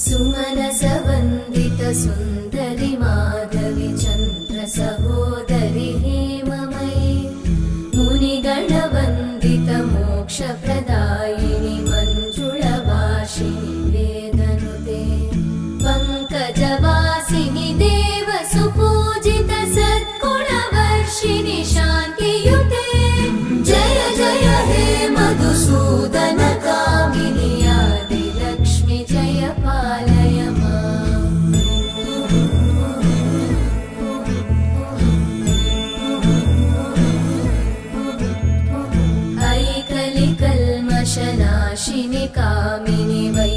सुमनसवन्दित सुन्दरि माधवि चन्द्र सहोदरि हेममयि मुनिगणवन्दित मोक्षप्रदायिनि मञ्जुळभाषिणि वेदनुते पङ्कजवासिनि देवसुपूजित सद्गुणवर्षिणि शान्तियुते जय जय हे मधुसूदन कामिनि आदिलक्ष्मि जय पालय माम्। ऐकलिकल्मषनाशिनि कामिनि वै